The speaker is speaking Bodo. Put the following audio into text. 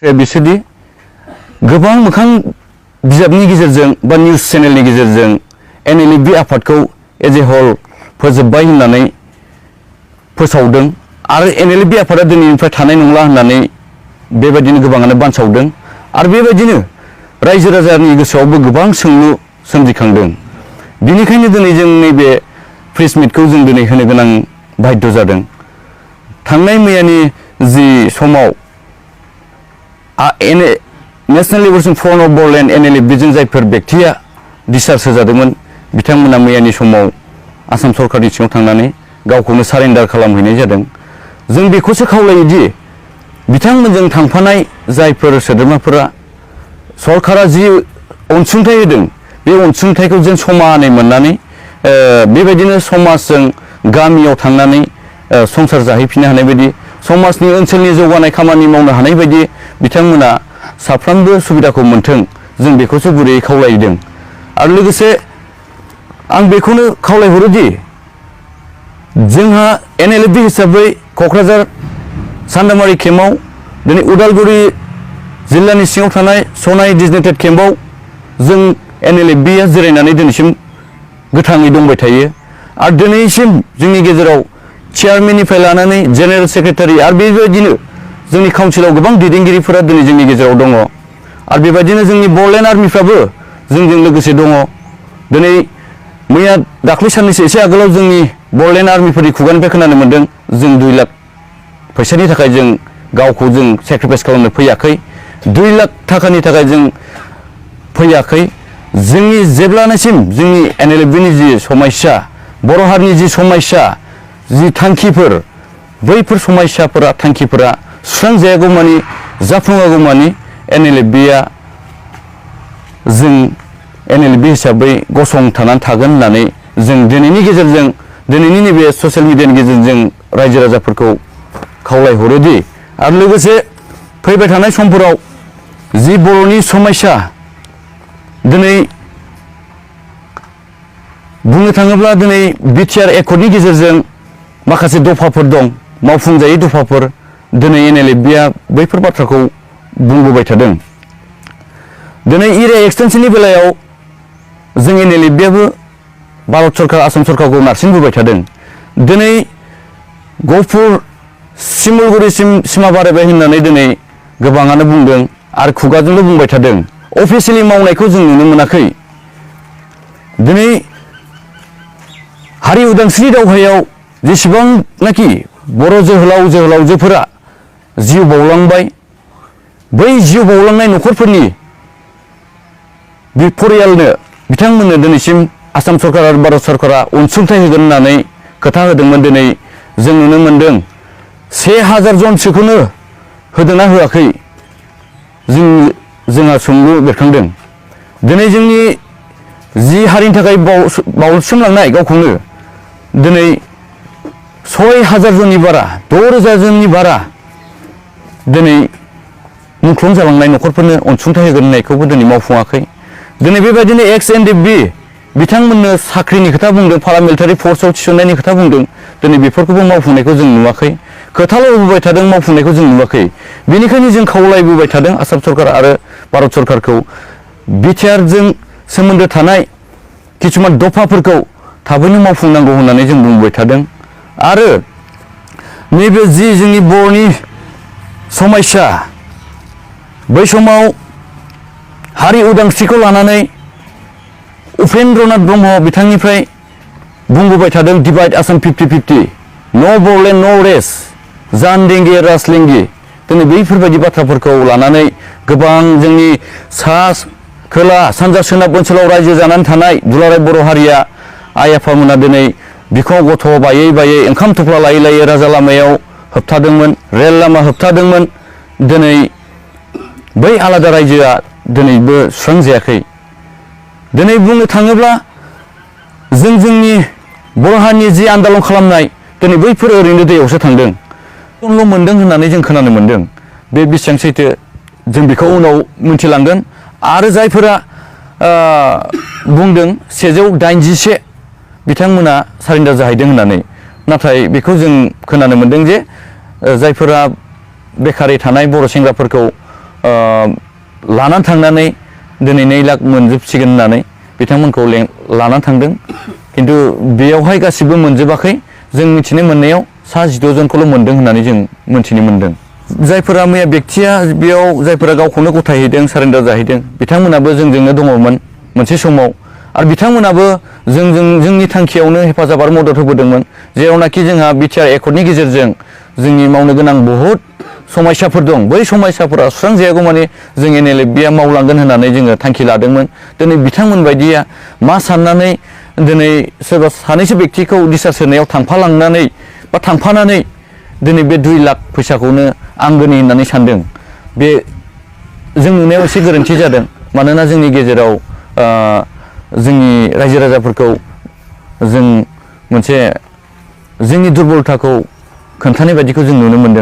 बिसोरदि गोबां मोखां बिजाबनि गेजेरजों बा निउस चेनेलनि गेजेरजों NLFB आफादखौ एज ए हल फोजोबबाय होननानै फोसावदों आरो NLFB आफादा दिनैनिफ्राय थानाय नंला होननानै बेबायदिनो गोबाङानो बानसावदों आरो बेबायदिनो रायजो राजानि गोसोआवबो गोबां सोंलु सोमजिखांदों। बिनिखायनो दिनै जों नैबे प्रेस मिटखौ जों दिनै होनो गोनां बाध्य जादों। थांनाय मैयानि जि समाव national liberation front of Boroland NLFB जों जायफोर बेक्तिया डिसचार्ज होजादोंमोन बिथांमोना मैयानि समाव आसाम सरकारनि सिङाव थांनानै गावखौनो सारेन्डार खालामहैनाय जादों। जों बेखौसो खावलायोदि बिथांमोनजों थांफानाय जायफोर सोद्रोमाफोरा सरकारा जि अनसुंथाइ होदों बे अनसुंथाइखौ जों समानै मोननानै बेबायदिनो समाजजों गामियाव थांनानै संसार जाहैफिननो हानाय बायदि समाजनि ओनसोलनि जौगानाय खामानि मावनो हानाय बायदि बिथांमोना साफ्रोमबो सुबिदाखौ मोन्थों जों बेखौसो गुरैयै खावलायदों। आरो लोगोसे आं बेखौनो खावलायहरोदि जोंहा NLFB हिसाबै क'क्राझार सान्दामारि केम्पआव दिनै उदालगुरि जिल्लानि सिङाव थानाय सनाइ डिजिग्नेटेड केम्पआव जों NLFBआ जिरायनानै दिनैसिम गोथाङै दंबाय थायो आरो दिनैसिम जोंनि गेजेराव चेयारमेननिफ्राय लानानै जेनेरेल सेक्रेटारि आरो बेबायदिनो जोंनि काउन्सिलाव गोबां दैदेनगिरिफोरा दिनै जोंनि गेजेराव दङ आरो बेबायदिनो जोंनि बर'लेण्ड आर्मिफ्राबो जोंजों लोगोसे दङ। दिनै मैया दाख्लै साननैसो एसे आगोलाव जोंनि बर'लेण्ड आर्मिफोरनि खुगानिफ्राय खोनानो मोन्दों जों 2 लाख फैसानि थाखाय जों गावखौ जों सेक्रिफाइस खालामनो फैयाखै, 2 लाख थाखानि थाखाय जों फैयाखै। जोंनि जेब्लानोसिम जोंनि NLFBनि जि समस्या बर' हारिनि जि समस्या जि थांखिफोर बैफोर समस्याफोरा थांखिफोरा सुस्रांजायागौमानि जाफुङागौमानि NLFBआ जों NLFB हिसाबै गसंथानानै थागोन होननानै जों दिनैनि गेजेरजों दिनैनि नैबे ससियेल मिडियानि गेजेरजों रायजो राजाफोरखौ खावलायहरोदि आरो लोगोसे फैबाय थानाय समफोराव जि बर'नि समस्या दिनै बुंनो थाङोब्ला दिनै BTR एकर्डनि गेजेरजों माखासे दफाफोर दं मावफुंजायै दफाफोर दिनै NLFBआ बैफोर बाथ्राखौ बुंबोबाय थादों। दिनै एरिया एक्सटेनसननि बेलायाव जों NLFBआबो भारत सरकार आसाम सरकारखौ नारसिनबोबाय थादों। दिनै गहपुर सिमुलगुरिसिम सिमा बारायबाय होननानै दिनै गोबाङानो बुंदों आरो खुगाजोंल' बुंबाय थादों, अफिसियेलि मावनायखौ जों नुनो मोनाखै। दिनै हारि उदांस्रि दावहायाव जेसेबांनाखि बर' जोहोलाव जोहोलावजोफोरा जिउ बावलांबाय बै जिउ बावलांनाय न'खरफोरनि परियालनो बिथांमोननो दिनैसिम आसाम सरकार आरो भारत सरकारा अनसुंथाइ होगोन होननानै खोथा होदोंमोन। दिनै जों नुनो मोन्दों 1000 जनसोखौनो होदोंना होआखै जोंहा सोंलु बेरखांदों। दिनै जोंनि जि हारिनि थाखाय बावसोमलांनाय गावखौनो दिनै 6000 जननि बारा 6000 जननि बारा दिनै मुंख्लं जालांनाय न'खरफोरनो अनसुंथाइ होगोन होननायखौबो दिनै मावफुङाखै। दिनै बेबायदिनो NLFB बिथांमोननो साख्रिनि खोथा बुंदों, पारामिलिटारि फर्सआव थिसननायनि खोथा बुंदों, दिनै बेफोरखौबो मावफुंनायखौ जों नुवाखै। खोथाल' होबोबाय थादों मावफुंनायखौ जों नुवाखै। बेनिखायनो जों खावलायबोबाय थादों आसाम सरकार आरो भारत सरकारखौ BTRजों सोमोन्दो थानाय किसुमान दफाफोरखौ थाबैनो मावफुंनांगौ होननानै जों बुंबाय थादों। आरो नैबे जि जोंनि बर'नि समस्या बै समाव हारि उदांस्रिखौ लानानै उपेन्द्रनाथ ब्रह्म बिथांनिफ्राय बुंबोबाय थादों डिभाइड आसाम 50-50, नो बर'लेण्ड नो रेस, जान देंगे राजलिंगि। दिनै बैफोरबायदि बाथ्राफोरखौ लानानै गोबां जोंनि सा खोला सानजा सोनाब ओनसोलाव रायजो जानानै थानाय दुलाराय बर' हारिया आइ आफामोना दिनै बिखौ गथ' बायै बायै ओंखाम थफ्ला लायै लायै राजा लामायाव होबथादोंमोन, रेल लामा होबथादोंमोन। दिनै बै आलादा रायजोआ दिनैबो सुस्रांजायाखै। दिनै बुंनो थाङोब्ला जोंनि बर' हारिनि जि आन्दालन खालामनाय दिनै बैफोर ओरैनो दैयावसो थांदों। ल' मोनदों होननानै जों खोनानो मोन्दों। बे बेसेबां सैथो जों बेखौ उनाव मिथिलांगोन। आरो जायफोरा बुंदों 181 बिथांमोना सारेन्डार जाहैदों होननानै, नाथाय बेखौ जों खोनानो मोन्दों जे जायफोरा बेकारै थानाय बर' सेंग्राफोरखौ लानानै थांनानै दिनै 2 लाख मोनजोबसिगोन होननानै बिथांमोनखौ लानानै थांदों खिन्थु बेयावहाय गासिबो मोनजोबाखै जों मिथिनो मोननायाव सा 16 जनखौल' मोनदों होननानै जों मिथिनो मोनदों जायफोरा मैया बेक्तिया बेयाव जायफोरा गावखौनो गथायहैदों सारेन्डार जाहैदों बिथांमोनाबो जोंजोंनो दङमोन मोनसे समाव आरो बिथांमोनाबो जोंनि थांखियावनो हेफाजाब आरो मदद होबोदोंमोन जेरावनाखि जोंहा बिटिआर एकर्डनि गेजेरजों जोंनि मावनो गोनां बहुद समस्याफोर दं बै समस्याफोरा सुस्रांजायागौ माने जों NLFB मावलांगोन होननानै जोङो थांखि लादोंमोन दिनै बिथांमोन बायदिया मा साननानै दिनै सोरबा सानैसो बेक्तिखौ डिस्चार्ज होनायाव थांफालांनानै बा थांफानानै दिनै बे 2 लाख फैसाखौनो आंगोनि होननानै सानदों बे जों नुनायाव एसे गोरोन्थि जादों मानोना जोंनि गेजेराव जोंनि रायजो राजाफोरखौ जों मोनसे जोंनि दुरबलताखौ खोन्थानाय बायदिखौ जों नुनो मोनदों।